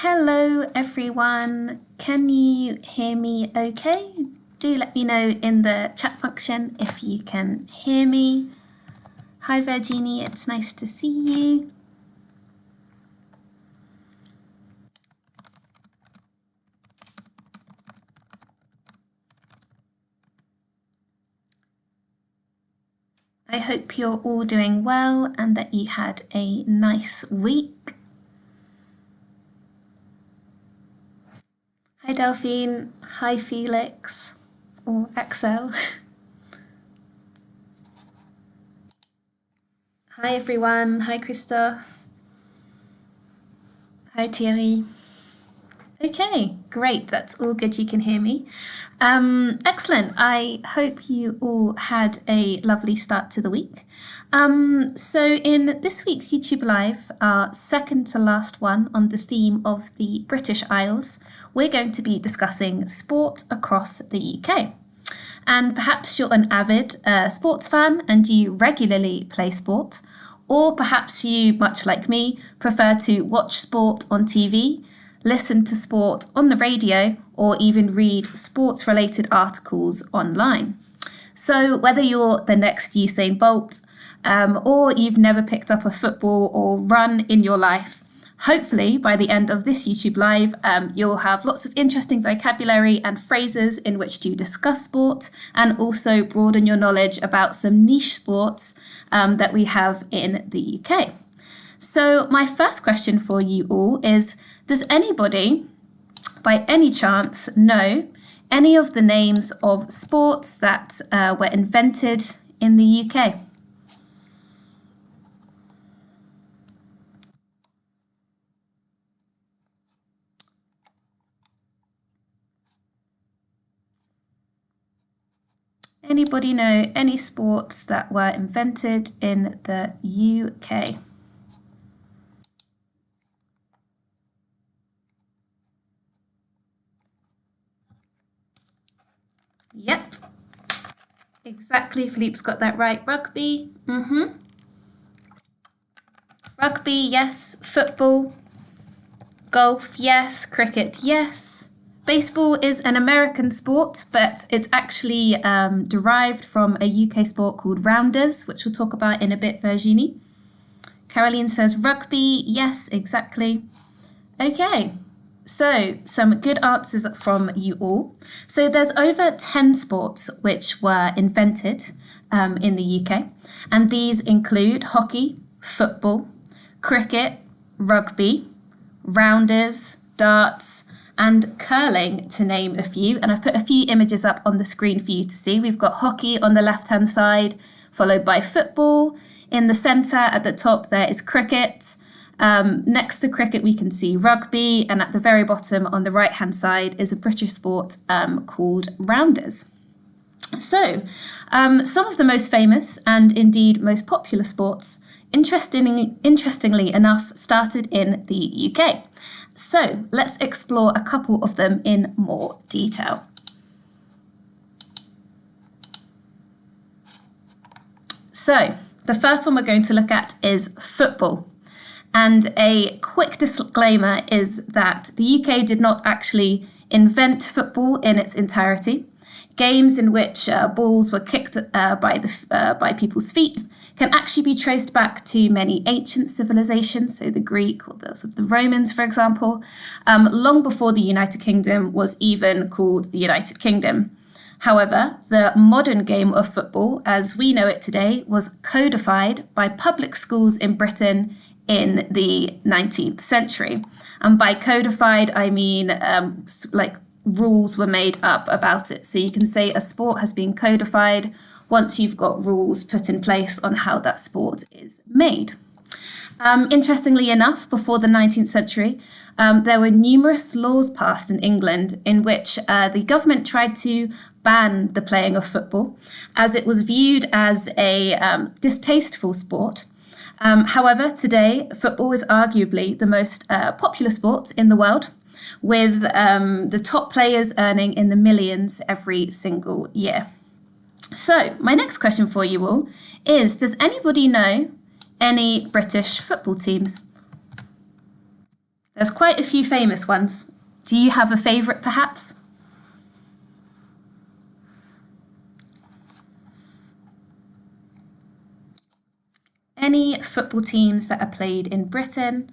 Hello everyone, can you hear me okay? Do let me know in the chat function if you can hear me. Hi Virginie, it's nice to see you. I hope you're all doing well and that you had a nice week. Hi Delphine, hi Felix, or Axel. Hi everyone, hi Christophe. Hi Thierry. Okay, great, that's all good, you can hear me. Excellent, I hope you all had a lovely start to the week. So in this week's YouTube Live, our second to last one on the theme of the British Isles, we're going to be discussing sport across the UK. And perhaps you're an avid sports fan and you regularly play sport, or perhaps you, much like me, prefer to watch sport on TV, listen to sport on the radio, or even read sports-related articles online. So whether you're the next Usain Bolt, or you've never picked up a football or run in your life, hopefully by the end of this YouTube Live, you'll have lots of interesting vocabulary and phrases in which to discuss sport and also broaden your knowledge about some niche sports that we have in the UK. So my first question for you all is, does anybody, by any chance, know any of the names of sports that were invented in the UK? Anybody know any sports that were invented in the UK? Yep, exactly. Philippe's got that right. Rugby. Rugby, yes. Football. Golf, yes. Cricket, yes. Baseball is an American sport, but it's actually derived from a UK sport called rounders, which we'll talk about in a bit, Virginie. Caroline says rugby, yes, exactly. Okay, so some good answers from you all. So there's over 10 sports which were invented in the UK, and these include hockey, football, cricket, rugby, rounders, darts, and curling, to name a few. And I've put a few images up on the screen for you to see. We've got hockey on the left-hand side, followed by football. In the centre at the top there is cricket. Next to cricket we can see rugby, and at the very bottom on the right-hand side is a British sport called rounders. So some of the most famous and indeed most popular sports, interestingly enough, started in the UK. So let's explore a couple of them in more detail. So the first one we're going to look at is football. And a quick disclaimer is that the UK did not actually invent football in its entirety. Games in which balls were kicked by people's feet can actually be traced back to many ancient civilizations, so the Greek or those of the Romans, for example, long before the United Kingdom was even called the United Kingdom. However, the modern game of football, as we know it today, was codified by public schools in Britain in the 19th century. And by codified, I mean like rules were made up about it. So you can say a sport has been codified once you've got rules put in place on how that sport is made. Interestingly enough, before the 19th century, there were numerous laws passed in England in which the government tried to ban the playing of football, as it was viewed as a distasteful sport. However, today, football is arguably the most popular sport in the world, with the top players earning in the millions every single year. So my next question for you all is, does anybody know any British football teams? There's quite a few famous ones. Do you have a favourite, perhaps? Any football teams that are played in Britain?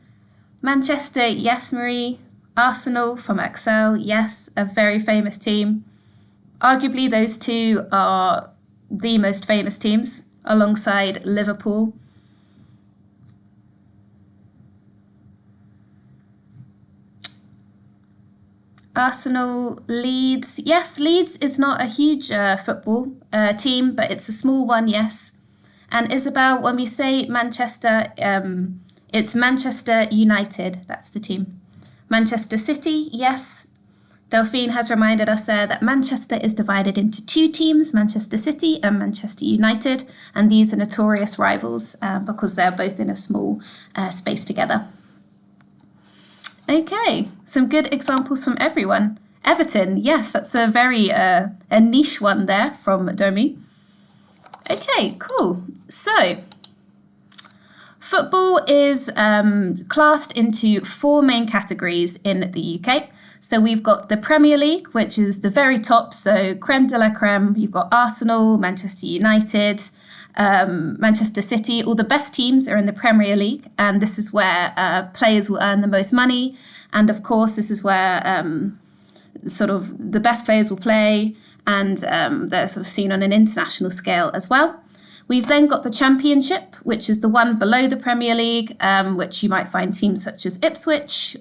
Manchester, yes, Marie. Arsenal from Excel, yes, a very famous team. Arguably, those two are the most famous teams, alongside Liverpool. Arsenal, Leeds. Yes, Leeds is not a huge football team, but it's a small one, yes. And Isabel, when we say Manchester, it's Manchester United. That's the team. Manchester City, yes. Delphine has reminded us there that Manchester is divided into two teams, Manchester City and Manchester United. And these are notorious rivals because they're both in a small space together. Okay, some good examples from everyone. Everton, yes, that's a very a niche one there from Domi. Okay, cool. So, football is classed into four main categories in the UK. So we've got the Premier League, which is the very top, so creme de la creme. You've got Arsenal, Manchester United, Manchester City. All the best teams are in the Premier League, and this is where players will earn the most money. And of course, this is where sort of the best players will play, and they're sort of seen on an international scale as well. We've then got the Championship, which is the one below the Premier League, which you might find teams such as Ipswich,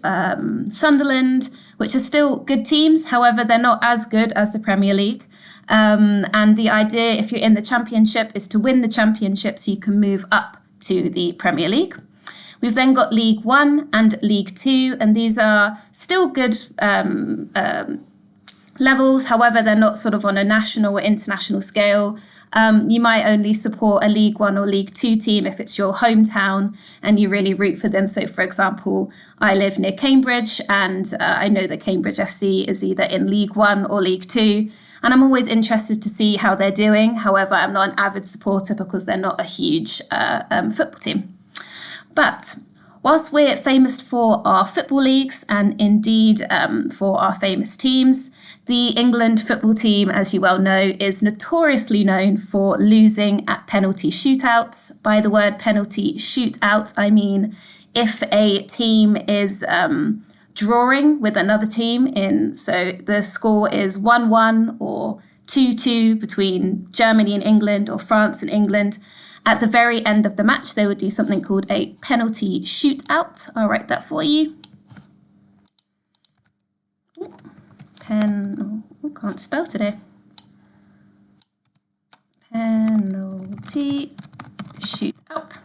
Sunderland, which are still good teams. However, they're not as good as the Premier League. And the idea, if you're in the Championship, is to win the Championship so you can move up to the Premier League. We've then got League One and League Two, and these are still good levels. However, they're not sort of on a national or international scale. You might only support a League One or League Two team if it's your hometown and you really root for them. So, for example, I live near Cambridge, and I know that Cambridge FC is either in League One or League Two. And I'm always interested to see how they're doing. However, I'm not an avid supporter because they're not a huge football team. But whilst we're famous for our football leagues and indeed for our famous teams, the England football team, as you well know, is notoriously known for losing at penalty shootouts. By the word penalty shootout, I mean if a team is drawing with another team in, so the score is 1-1 or 2-2 between Germany and England or France and England. At the very end of the match, they would do something called a penalty shootout. I'll write that for you. Can't spell today. Penalty shootout.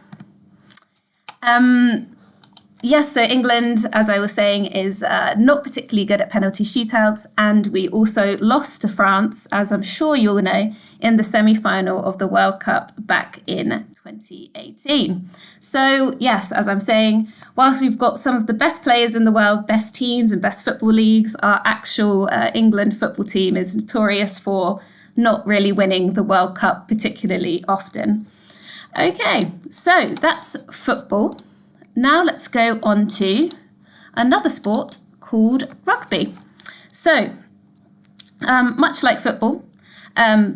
Yes, so England, as I was saying, is not particularly good at penalty shootouts, and we also lost to France, as I'm sure you'll know, in the semi-final of the World Cup back in 2018. So yes, as I'm saying, whilst we've got some of the best players in the world, best teams and best football leagues, our actual England football team is notorious for not really winning the World Cup particularly often. Okay, so that's football. Now let's go on to another sport called rugby. So, much like football,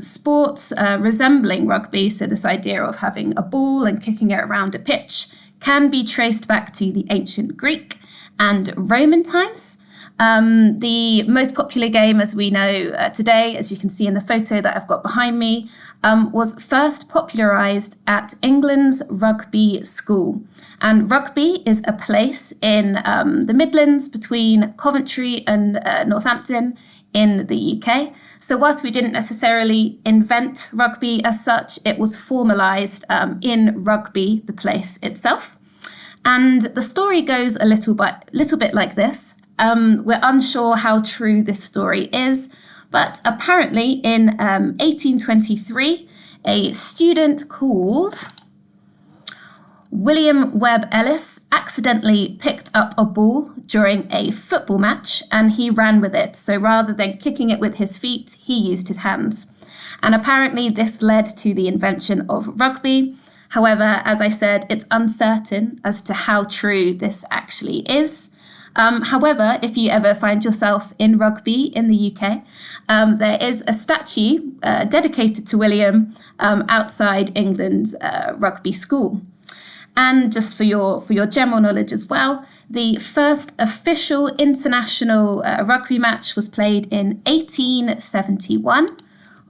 sports resembling rugby, so this idea of having a ball and kicking it around a pitch, can be traced back to the ancient Greek and Roman times. The most popular game, as we know today, as you can see in the photo that I've got behind me, was first popularised at England's rugby school. And rugby is a place in the Midlands between Coventry and Northampton in the UK. So whilst we didn't necessarily invent rugby as such, it was formalised in Rugby, the place itself. And the story goes a little bit like this. We're unsure how true this story is, but apparently in 1823, a student called William Webb Ellis accidentally picked up a ball during a football match and he ran with it. So rather than kicking it with his feet, he used his hands. And apparently this led to the invention of rugby. However, as I said, it's uncertain as to how true this actually is. However, if you ever find yourself in rugby in the UK, there is a statue dedicated to William outside England's rugby school. And just for your general knowledge as well, the first official international rugby match was played in 1871.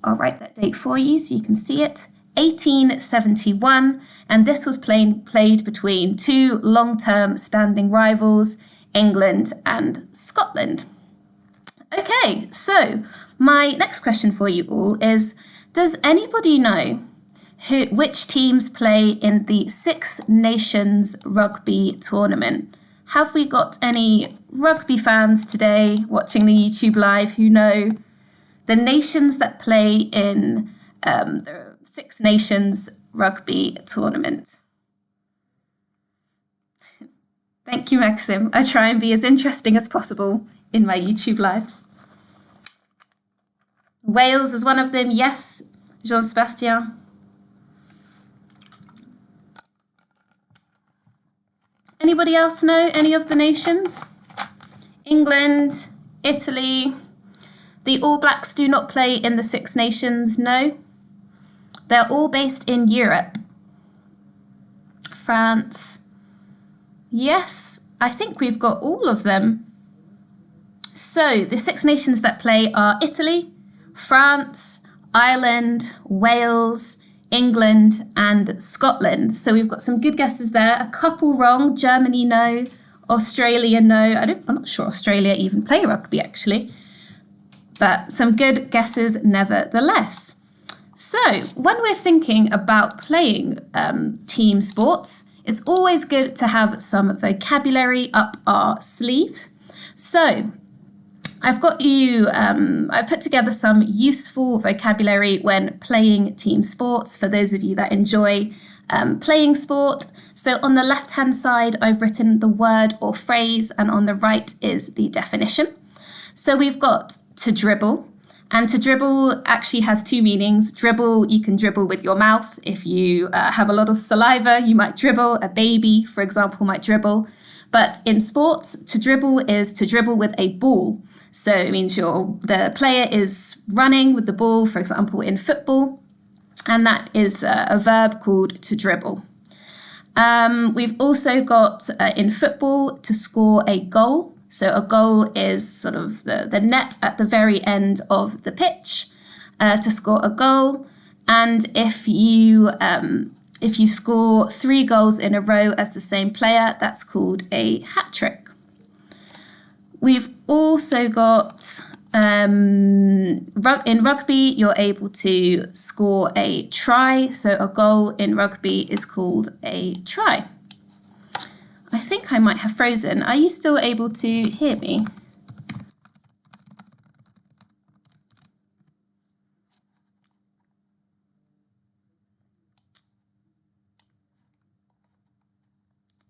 I'll write that date for you so you can see it. 1871, and this was played between two long-term standing rivals, England and Scotland. Okay, so my next question for you all is, does anybody know which teams play in the Six Nations rugby tournament? Have we got any rugby fans today watching the YouTube live who know the nations that play in the Six Nations rugby tournament? Thank you, Maxim. I try and be as interesting as possible in my YouTube lives. Wales is one of them, yes, Jean-Sébastien. Anybody else know any of the nations? England, Italy. The All Blacks do not play in the Six Nations, no. They're all based in Europe. France. Yes, I think we've got all of them. So the Six Nations that play are Italy, France, Ireland, Wales, England and Scotland. So we've got some good guesses there. A couple wrong. Germany, no. Australia, no. I'm not sure Australia even play rugby, actually. But some good guesses nevertheless. So when we're thinking about playing team sports, it's always good to have some vocabulary up our sleeves. So I've put together some useful vocabulary when playing team sports for those of you that enjoy playing sport. So on the left-hand side, I've written the word or phrase, and on the right is the definition. So we've got to dribble, and to dribble actually has two meanings. Dribble, you can dribble with your mouth. If you have a lot of saliva, you might dribble. A baby, for example, might dribble. But in sports, to dribble is to dribble with a ball. So it means the player is running with the ball, for example, in football, and that is a verb called to dribble. We've also got in football to score a goal. So a goal is sort of the net at the very end of the pitch to score a goal. And if you score 3 goals in a row as the same player, that's called a hat trick. We've also got, in rugby, you're able to score a try. So a goal in rugby is called a try. I think I might have frozen. Are you still able to hear me?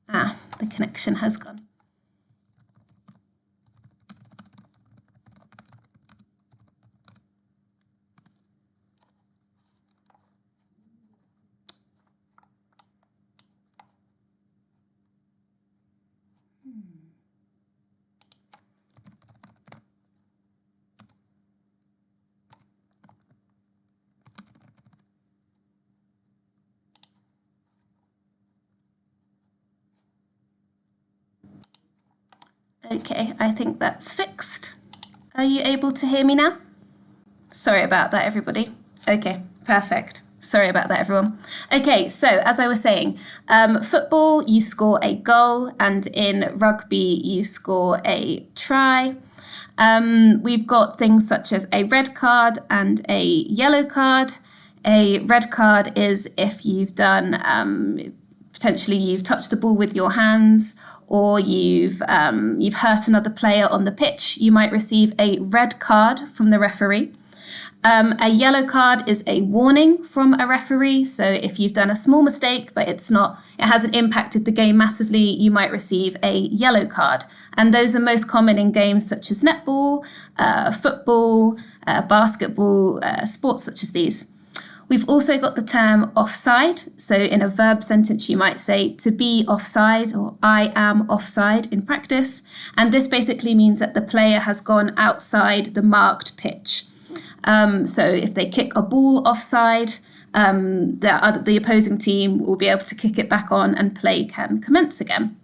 The connection has gone. Okay, I think that's fixed. Are you able to hear me now? Sorry about that, everybody. Okay, perfect. Sorry about that, everyone. Okay, so as I was saying, football, you score a goal, and in rugby, you score a try. We've got things such as a red card and a yellow card. A red card is if you've done, potentially you've touched the ball with your hands, or you've hurt another player on the pitch, you might receive a red card from the referee. A yellow card is a warning from a referee. So if you've done a small mistake, but it hasn't impacted the game massively, you might receive a yellow card. And those are most common in games such as netball, football, basketball, sports such as these. We've also got the term offside. So in a verb sentence, you might say to be offside or I am offside in practice. And this basically means that the player has gone outside the marked pitch. So if they kick a ball offside, the opposing team will be able to kick it back on and play can commence again.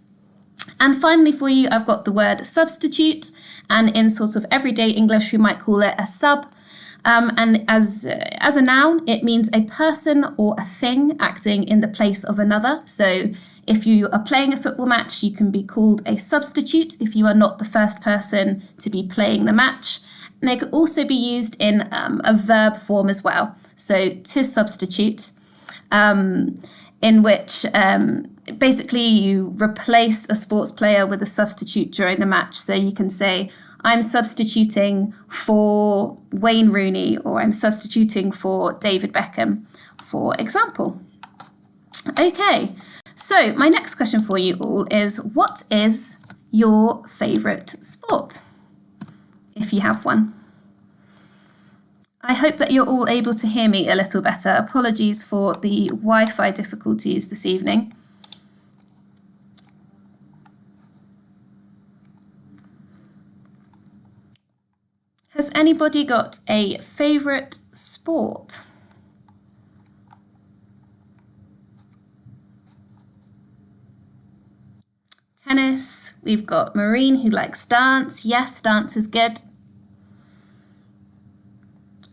And finally for you, I've got the word substitute. And in sort of everyday English, we might call it a sub. And as a noun, it means a person or a thing acting in the place of another. So if you are playing a football match, you can be called a substitute if you are not the first person to be playing the match. And it could also be used in a verb form as well. So to substitute, in which basically you replace a sports player with a substitute during the match. So you can say, I'm substituting for Wayne Rooney, or I'm substituting for David Beckham, for example. Okay, so my next question for you all is, what is your favourite sport, if you have one? I hope that you're all able to hear me a little better. Apologies for the Wi-Fi difficulties this evening. Has anybody got a favourite sport? Tennis. We've got Maureen who likes dance. Yes, dance is good.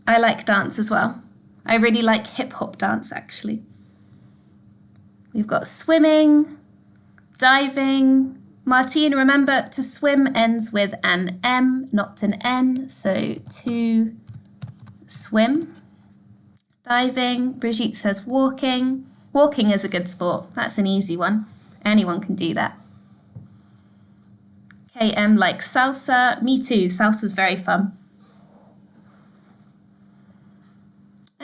I like dance as well. I really like hip-hop dance, actually. We've got swimming, diving. Martine, remember to swim ends with an M, not an N, so to swim. Diving, Brigitte says walking. Walking is a good sport, that's an easy one. Anyone can do that. KM likes salsa, me too, salsa's very fun.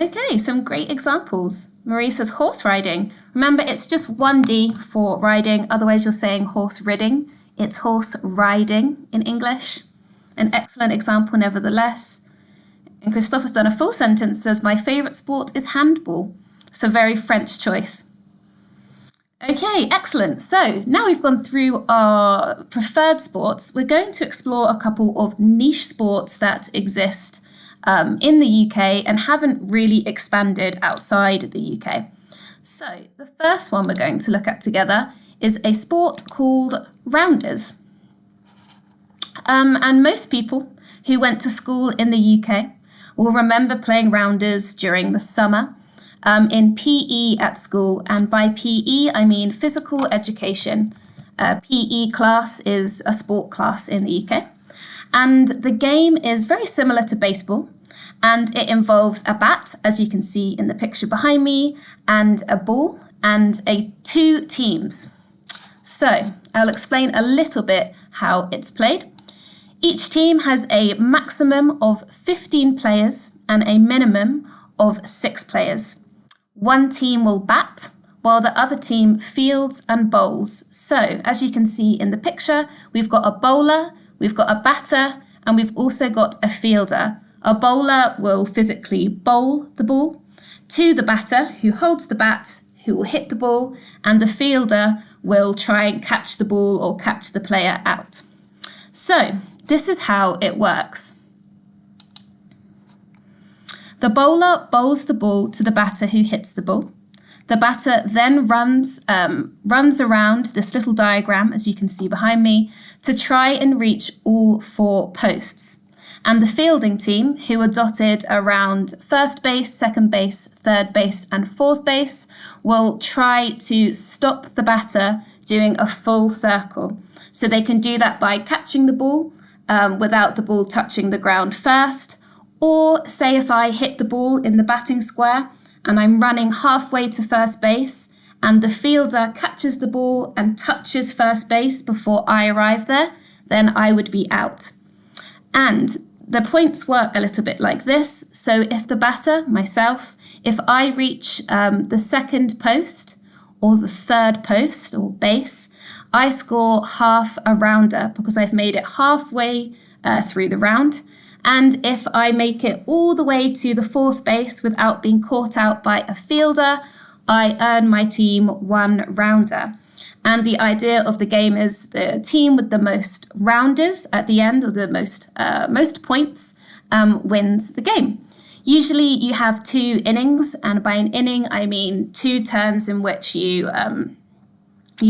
Okay, some great examples. Marie says horse riding. Remember, it's just one D for riding, otherwise you're saying horse riding. It's horse riding in English. An excellent example nevertheless. And Christopher's done a full sentence, says, my favourite sport is handball. It's a very French choice. Okay, excellent. So now we've gone through our preferred sports, we're going to explore a couple of niche sports that exist in the UK and haven't really expanded outside the UK. So the first one we're going to look at together is a sport called rounders. And most people who went to school in the UK will remember playing rounders during the summer in PE at school. And by PE, I mean physical education. PE class is a sport class in the UK. And the game is very similar to baseball, and it involves a bat, as you can see in the picture behind me, and a ball, and two teams. So I'll explain a little bit how it's played. Each team has a maximum of 15 players and a minimum of 6 players. One team will bat, while the other team fields and bowls. So as you can see in the picture, we've got a bowler, we've got a batter, and we've also got a fielder. A bowler will physically bowl the ball to the batter, who holds the bat, who will hit the ball, and the fielder will try and catch the ball or catch the player out. So this is how it works. The bowler bowls the ball to the batter who hits the ball. The batter then runs around this little diagram, as you can see behind me, to try and reach all 4 posts. And the fielding team, who are dotted around first base, second base, third base, and fourth base, will try to stop the batter doing a full circle. So they can do that by catching the ball without the ball touching the ground first. Or say if I hit the ball in the batting square and I'm running halfway to first base and the fielder catches the ball and touches first base before I arrive there, then I would be out. And the points work a little bit like this. So if the batter, myself, if I reach the second post or the third post or base, I score half a rounder because I've made it halfway through the round. And if I make it all the way to the fourth base without being caught out by a fielder, I earn my team 1 rounder. And the idea of the game is the team with the most rounders at the end, or the most points, wins the game. Usually you have 2 innings, and by an inning I mean 2 turns in which you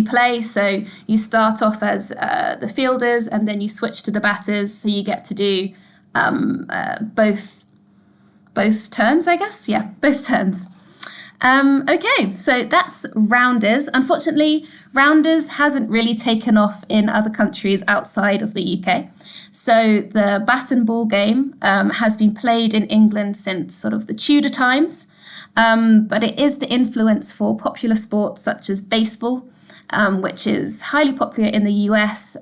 play. So you start off as the fielders, and then you switch to the batters. So you get to do both turns, I guess. Yeah, both turns. Okay, so that's rounders. Unfortunately, rounders hasn't really taken off in other countries outside of the UK. So the bat and ball game has been played in England since sort of the Tudor times, but it is the influence for popular sports such as baseball, which is highly popular in the US,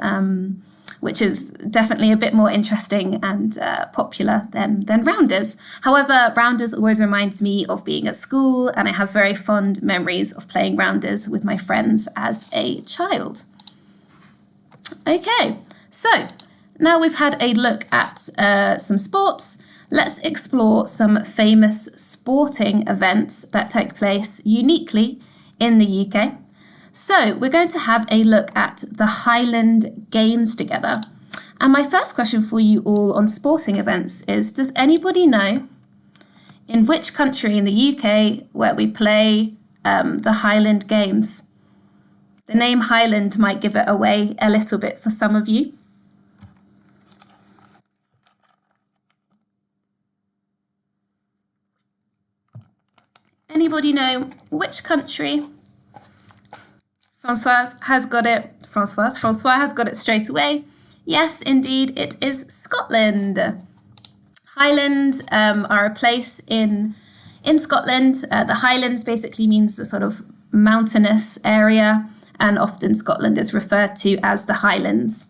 which is definitely a bit more interesting and popular than rounders. However, rounders always reminds me of being at school, and I have very fond memories of playing rounders with my friends as a child. Okay, so now we've had a look at some sports. Let's explore some famous sporting events that take place uniquely in the UK. So we're going to have a look at the Highland Games together. And my first question for you all on sporting events is, does anybody know in which country in the UK where we play the Highland Games? The name Highland might give it away a little bit for some of you. Anybody know which country? Francois has got it straight away. Yes, indeed, it is Scotland. Highland are a place in Scotland. The Highlands basically means the sort of mountainous area, and often Scotland is referred to as the Highlands.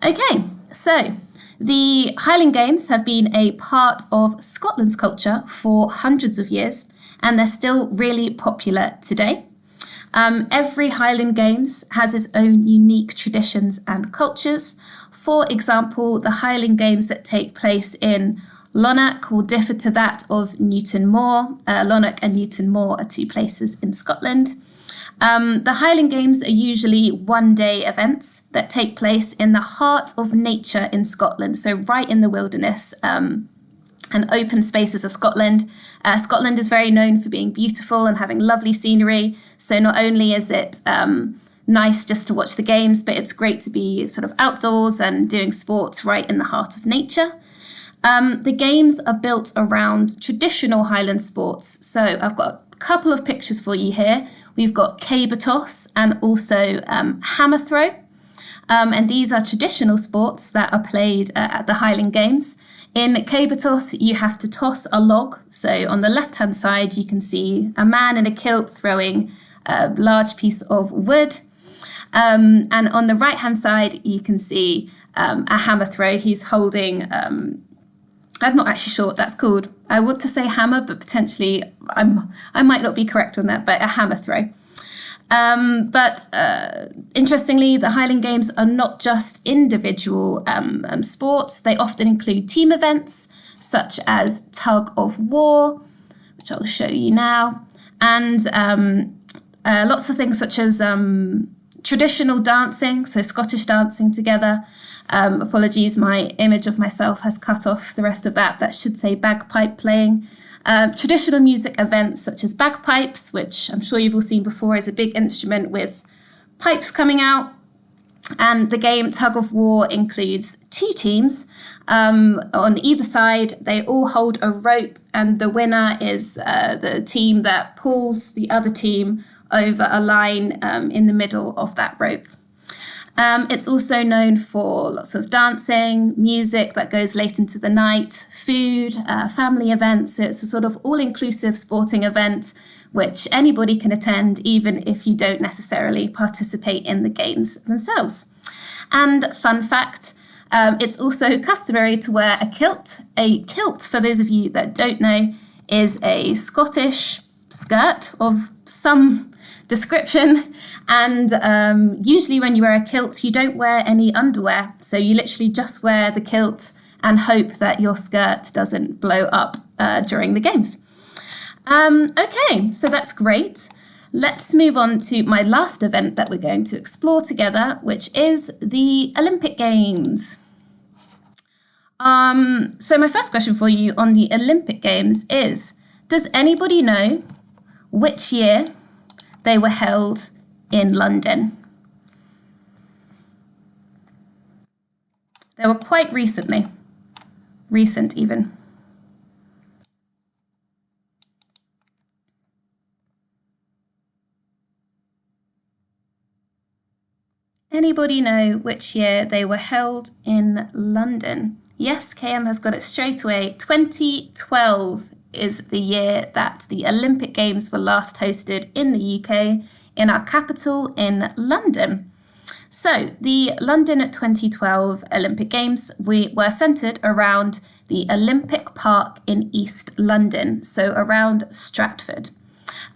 Okay, so the Highland Games have been a part of Scotland's culture for hundreds of years, and they're still really popular today. Every Highland Games has its own unique traditions and cultures. For example, the Highland Games that take place in Langues will differ to that of Newton Moor. Langues and Newton Moor are 2 places in Scotland. The Highland Games are usually one-day events that take place in the heart of nature in Scotland, so right in the wilderness and open spaces of Scotland. Scotland is very known for being beautiful and having lovely scenery. So not only is it nice just to watch the games, but it's great to be sort of outdoors and doing sports right in the heart of nature. The games are built around traditional Highland sports. So I've got a couple of pictures for you here. We've got caber toss and also hammer throw. And these are traditional sports that are played at the Highland Games. In caber toss, you have to toss a log. So on the left-hand side, you can see a man in a kilt throwing a large piece of wood. And on the right-hand side, you can see a hammer throw. He's holding, I'm not actually sure what that's called. I want to say hammer, but potentially I might not be correct on that, but a hammer throw. But interestingly, the Highland Games are not just individual sports. They often include team events such as tug of war, which I'll show you now, and lots of things such as traditional dancing, so Scottish dancing together. Apologies, my image of myself has cut off the rest of that. That should say bagpipe playing. Traditional music events such as bagpipes, which I'm sure you've all seen before, is a big instrument with pipes coming out. And the game tug of war includes 2 teams. On either side, they all hold a rope, and the winner is the team that pulls the other team over a line in the middle of that rope. It's also known for lots of dancing, music that goes late into the night, food, family events. It's a sort of all-inclusive sporting event which anybody can attend, even if you don't necessarily participate in the games themselves. And fun fact, it's also customary to wear a kilt. A kilt, for those of you that don't know, is a Scottish skirt of some description, and usually when you wear a kilt you don't wear any underwear, so you literally just wear the kilt and hope that your skirt doesn't blow up during the games. Okay, so that's great. Let's move on to my last event that we're going to explore together, which is the Olympic Games. So my first question for you on the Olympic Games is, does anybody know which year they were held in London? They were quite recent even. Anybody know which year they were held in London? Yes, KM has got it straight away. 2012 is the year that the Olympic Games were last hosted in the UK, in our capital, in London. So the London 2012 Olympic Games were centred around the Olympic Park in East London, so around Stratford.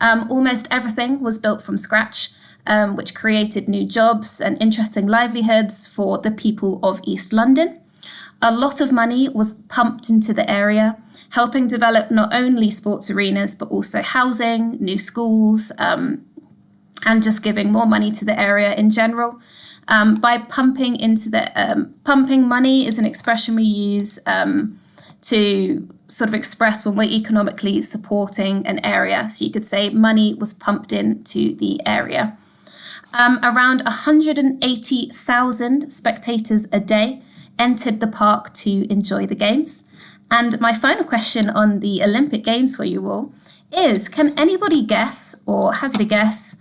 Almost everything was built from scratch, which created new jobs and interesting livelihoods for the people of East London. A lot of money was pumped into the area, helping develop not only sports arenas, but also housing, new schools, and just giving more money to the area in general. By pumping money is an expression we use to sort of express when we're economically supporting an area. So you could say money was pumped into the area. Around 180,000 spectators a day entered the park to enjoy the games. And my final question on the Olympic Games for you all is, can anybody guess or hazard a guess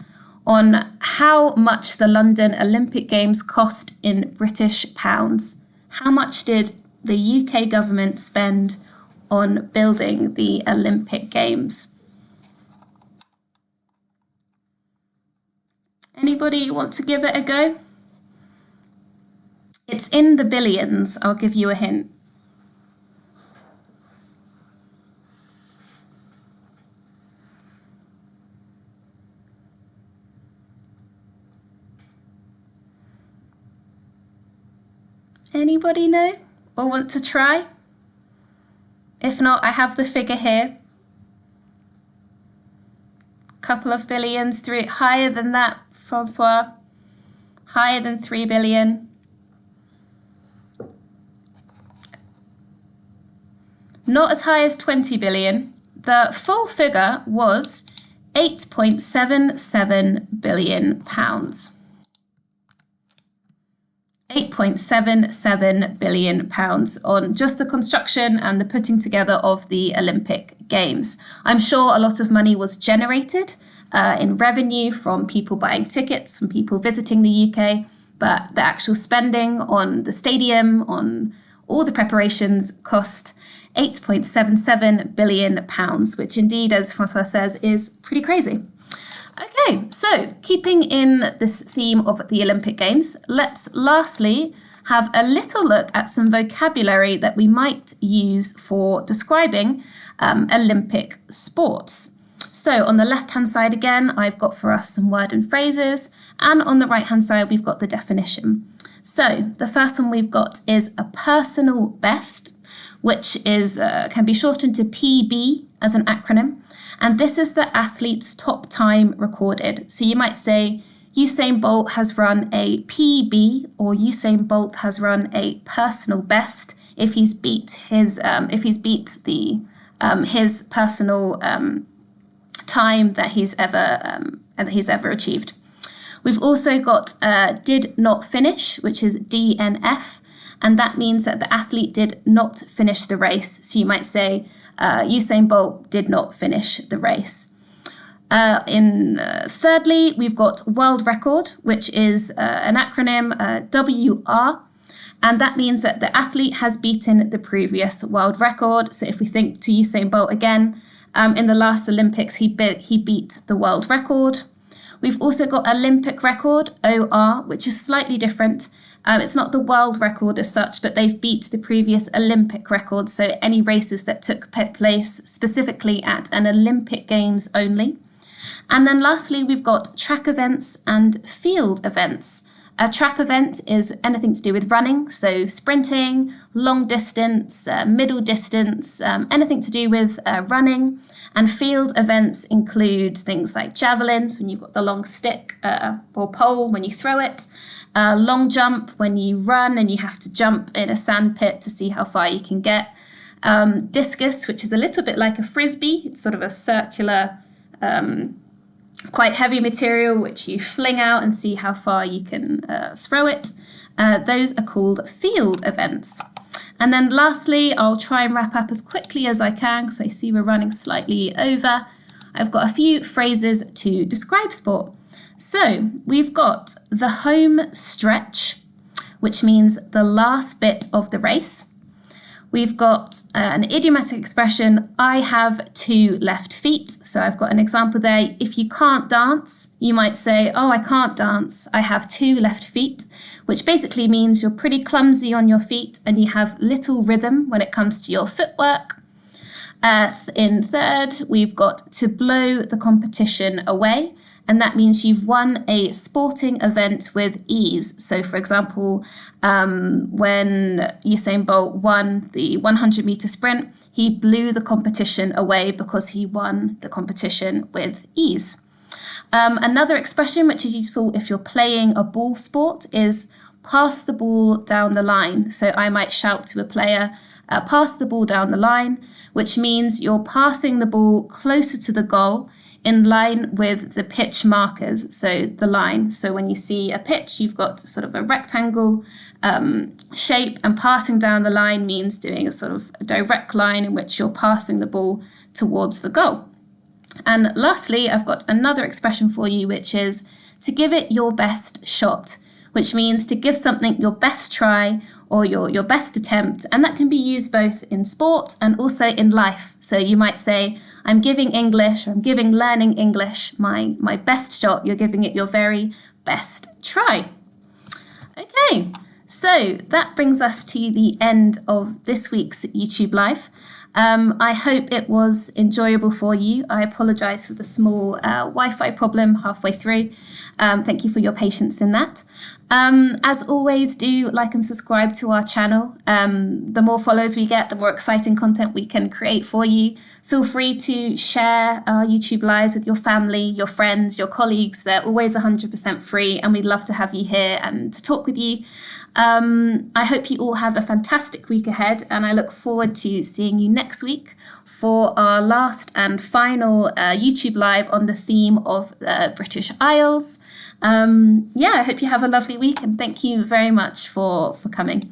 on how much the London Olympic Games cost in British pounds? How much did the UK government spend on building the Olympic Games? Anybody want to give it a go? It's in the billions, I'll give you a hint. Anybody know or want to try? If not, I have the figure here. Couple of billions, higher than that, Francois. Higher than 3 billion. Not as high as 20 billion. The full figure was 8.77 billion pounds. 8.77 billion pounds on just the construction and the putting together of the Olympic Games. I'm sure a lot of money was generated in revenue from people buying tickets, from people visiting the UK, but the actual spending on the stadium, on all the preparations cost £8.77 billion, which indeed, as Francois says, is pretty crazy. Okay, so keeping in this theme of the Olympic Games, let's lastly have a little look at some vocabulary that we might use for describing Olympic sports. So on the left-hand side again, I've got for us some word and phrases, and on the right-hand side, we've got the definition. So the first one we've got is a personal best, which is can be shortened to PB as an acronym. And this is the athlete's top time recorded. So you might say Usain Bolt has run a PB, or Usain Bolt has run a personal best if he's beat his his personal time that he's ever achieved. We've also got did not finish, which is DNF, and that means that the athlete did not finish the race. So you might say Usain Bolt did not finish the race. Thirdly, we've got world record, which is an acronym WR, and that means that the athlete has beaten the previous world record. So if we think to Usain Bolt again, in the last Olympics, he beat the world record. We've also got Olympic record, OR, which is slightly different. It's not the world record as such, but they've beat the previous Olympic record. So any races that took place specifically at an Olympic Games only. And then lastly, we've got track events and field events. A track event is anything to do with running, so sprinting, long distance, middle distance, anything to do with running. And field events include things like javelins, when you've got the long stick or pole when you throw it, long jump, when you run and you have to jump in a sand pit to see how far you can get. Discus, which is a little bit like a frisbee. It's sort of a circular, quite heavy material which you fling out and see how far you can throw it. Those are called field events. And then lastly, I'll try and wrap up as quickly as I can because I see we're running slightly over. I've got a few phrases to describe sport. So we've got the home stretch, which means the last bit of the race. We've got an idiomatic expression, I have 2 left feet. So I've got an example there. If you can't dance, you might say, oh, I can't dance. I have 2 left feet, which basically means you're pretty clumsy on your feet and you have little rhythm when it comes to your footwork. In third, we've got to blow the competition away. And that means you've won a sporting event with ease. So, for example, when Usain Bolt won the 100-meter sprint, he blew the competition away because he won the competition with ease. Another expression which is useful if you're playing a ball sport is pass the ball down the line. So I might shout to a player, pass the ball down the line, which means you're passing the ball closer to the goal in line with the pitch markers, so the line. So when you see a pitch, you've got sort of a rectangle shape, and passing down the line means doing a sort of a direct line in which you're passing the ball towards the goal. And lastly, I've got another expression for you, which is to give it your best shot, which means to give something your best try or your best attempt. And that can be used both in sport and also in life. So you might say, I'm giving English, or I'm giving learning English my best shot. You're giving it your very best try. Okay, so that brings us to the end of this week's YouTube Live. I hope it was enjoyable for you. I apologise for the small Wi-Fi problem halfway through. Thank you for your patience in that. As always, do like and subscribe to our channel. The more followers we get, the more exciting content we can create for you. Feel free to share our YouTube Lives with your family, your friends, your colleagues. They're always 100% free, and we'd love to have you here and to talk with you. I hope you all have a fantastic week ahead, and I look forward to seeing you next week for our last and final YouTube Live on the theme of British Isles. I hope you have a lovely week, and thank you very much for coming.